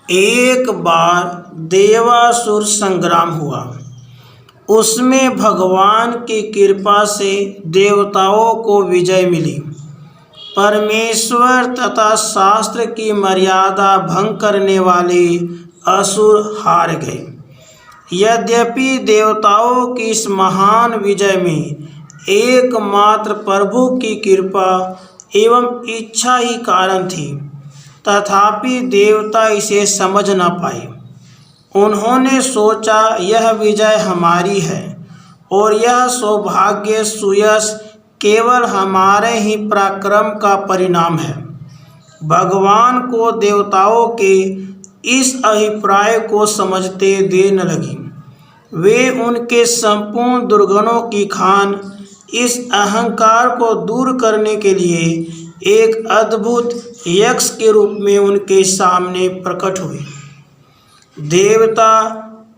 एक बार देवासुर संग्राम हुआ। उसमें भगवान की कृपा से देवताओं को विजय मिली। परमेश्वर तथा शास्त्र की मर्यादा भंग करने वाले असुर हार गए। यद्यपि देवताओं की इस महान विजय में एकमात्र प्रभु की कृपा एवं इच्छा ही कारण थी, तथापि देवता इसे समझ न पाए। उन्होंने सोचा यह विजय हमारी है और यह सौभाग्य सुयश केवल हमारे ही पराक्रम का परिणाम है। भगवान को देवताओं के इस अभिप्राय को समझते देर न लगी। वे उनके संपूर्ण दुर्गुणों की खान इस अहंकार को दूर करने के लिए एक अद्भुत यक्ष के रूप में उनके सामने प्रकट हुए। देवता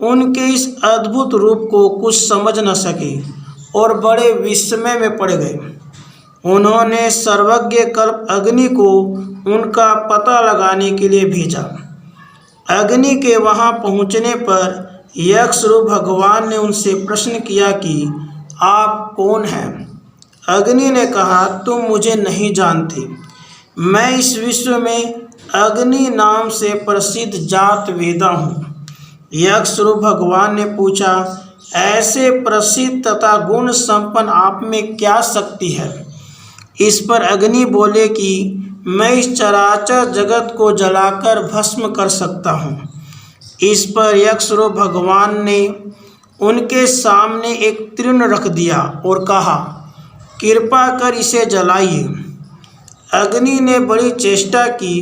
उनके इस अद्भुत रूप को कुछ समझ न सके और बड़े विस्मय में पड़ गए। उन्होंने सर्वज्ञ कल्प अग्नि को उनका पता लगाने के लिए भेजा। अग्नि के वहां पहुंचने पर यक्ष रूप भगवान ने उनसे प्रश्न किया कि आप कौन हैं। अग्नि ने कहा, तुम मुझे नहीं जानते। मैं इस विश्व में अग्नि नाम से प्रसिद्ध जात वेदा हूँ। यक्ष रूप भगवान ने पूछा, ऐसे प्रसिद्ध तथा गुण संपन्न आप में क्या शक्ति है। इस पर अग्नि बोले कि मैं इस चराचर जगत को जलाकर भस्म कर सकता हूँ। इस पर यक्ष रूप भगवान ने उनके सामने एक तृण रख दिया और कहा, कृपा कर इसे जलाइए। अग्नि ने बड़ी चेष्टा की,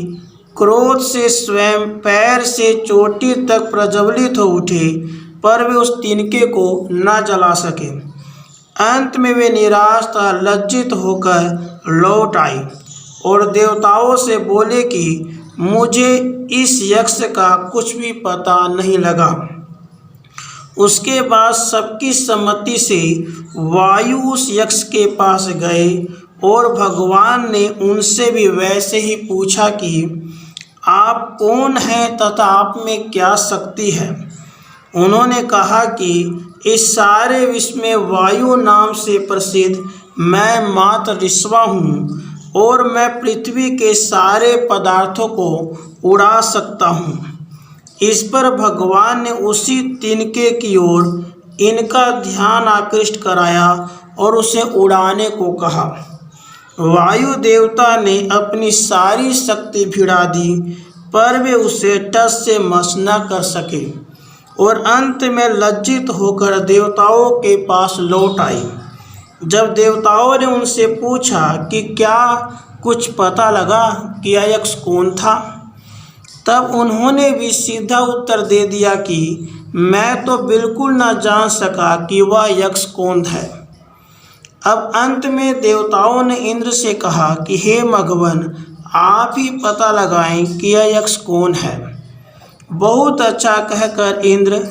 क्रोध से स्वयं पैर से चोटी तक प्रज्वलित हो उठे, पर वे उस तिनके को न जला सके। अंत में वे निराश तथा लज्जित होकर लौट आए और देवताओं से बोले कि मुझे इस यक्ष का कुछ भी पता नहीं लगा। उसके बाद सबकी सम्मति से वायु उस यक्ष के पास गए और भगवान ने उनसे भी वैसे ही पूछा कि आप कौन हैं तथा आप में क्या शक्ति है। उन्होंने कहा कि इस सारे विश्व में वायु नाम से प्रसिद्ध मैं मात्र ऋषवा हूँ और मैं पृथ्वी के सारे पदार्थों को उड़ा सकता हूँ। इस पर भगवान ने उसी तिनके की ओर इनका ध्यान आकृष्ट कराया और उसे उड़ाने को कहा। वायु देवता ने अपनी सारी शक्ति भिड़ा दी, पर वे उसे टस से मस न कर सके और अंत में लज्जित होकर देवताओं के पास लौट आई। जब देवताओं ने उनसे पूछा कि क्या कुछ पता लगा कि यह यक्ष कौन था, तब उन्होंने भी सीधा उत्तर दे दिया कि मैं तो बिल्कुल न जान सका कि वह यक्ष कौन है। अब अंत में देवताओं ने इंद्र से कहा कि हे मघवन, आप ही पता लगाएं कि यह यक्ष कौन है। बहुत अच्छा कहकर इंद्र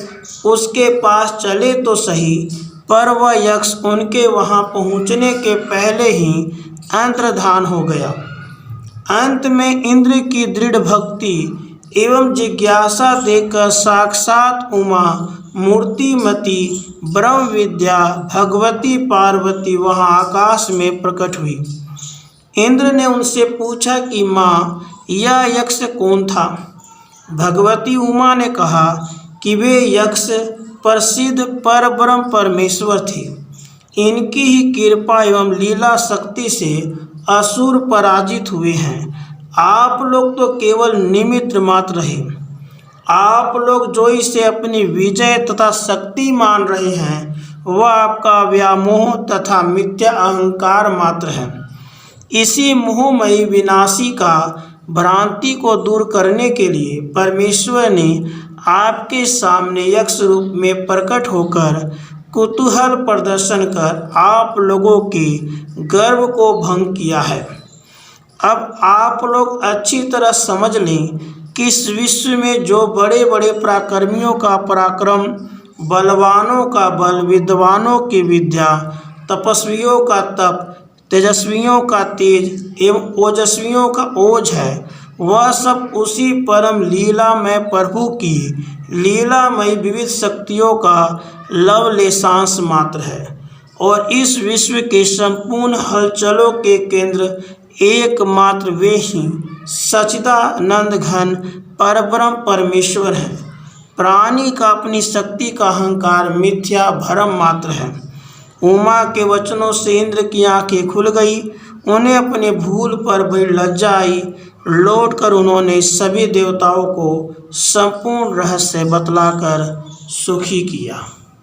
उसके पास चले तो सही, पर वह यक्ष उनके वहां पहुंचने के पहले ही अंतर्धान हो गया। अंत में इंद्र की दृढ़ भक्ति एवं जिज्ञासा देखकर साक्षात उमा मूर्तिमती ब्रह्म विद्या भगवती पार्वती वहां आकाश में प्रकट हुई। इंद्र ने उनसे पूछा कि माँ, यह यक्ष कौन था। भगवती उमा ने कहा कि वे यक्ष प्रसिद्ध परब्रह्म परमेश्वर थे। इनकी ही कृपा एवं लीला शक्ति से असुर पराजित हुए हैं। आप लोग तो केवल निमित्त मात्र रहे। आप लोग जो इसे अपनी विजय तथा शक्ति मान रहे हैं, वह आपका व्यामोह तथा मिथ्या अहंकार मात्र है। इसी मोहमयी विनाशी का भ्रांति को दूर करने के लिए परमेश्वर ने आपके सामने यक्ष रूप में प्रकट होकर कुतूहल प्रदर्शन कर आप लोगों के गर्व को भंग किया है। अब आप लोग अच्छी तरह समझ लें कि इस विश्व में जो बड़े बड़े पराक्रमियों का पराक्रम, बलवानों का बल, विद्वानों की विद्या, तपस्वियों का तप, तेजस्वियों का तेज एवं ओजस्वियों का ओज है, वह सब उसी परम लीलामय प्रभु की लीलामय विविध शक्तियों का लवलेशांश मात्र है और इस विश्व के संपूर्ण हलचलों के केंद्र एकमात्र वे ही सच्चिदानंद घन परब्रह्म परमेश्वर हैं। प्राणी का अपनी शक्ति का अहंकार मिथ्या भ्रम मात्र है। उमा के वचनों से इंद्र की आंखें खुल गई। उन्हें अपने भूल पर बड़ी लज्जा आई। लौटकर उन्होंने सभी देवताओं को संपूर्ण रहस्य बतलाकर सुखी किया।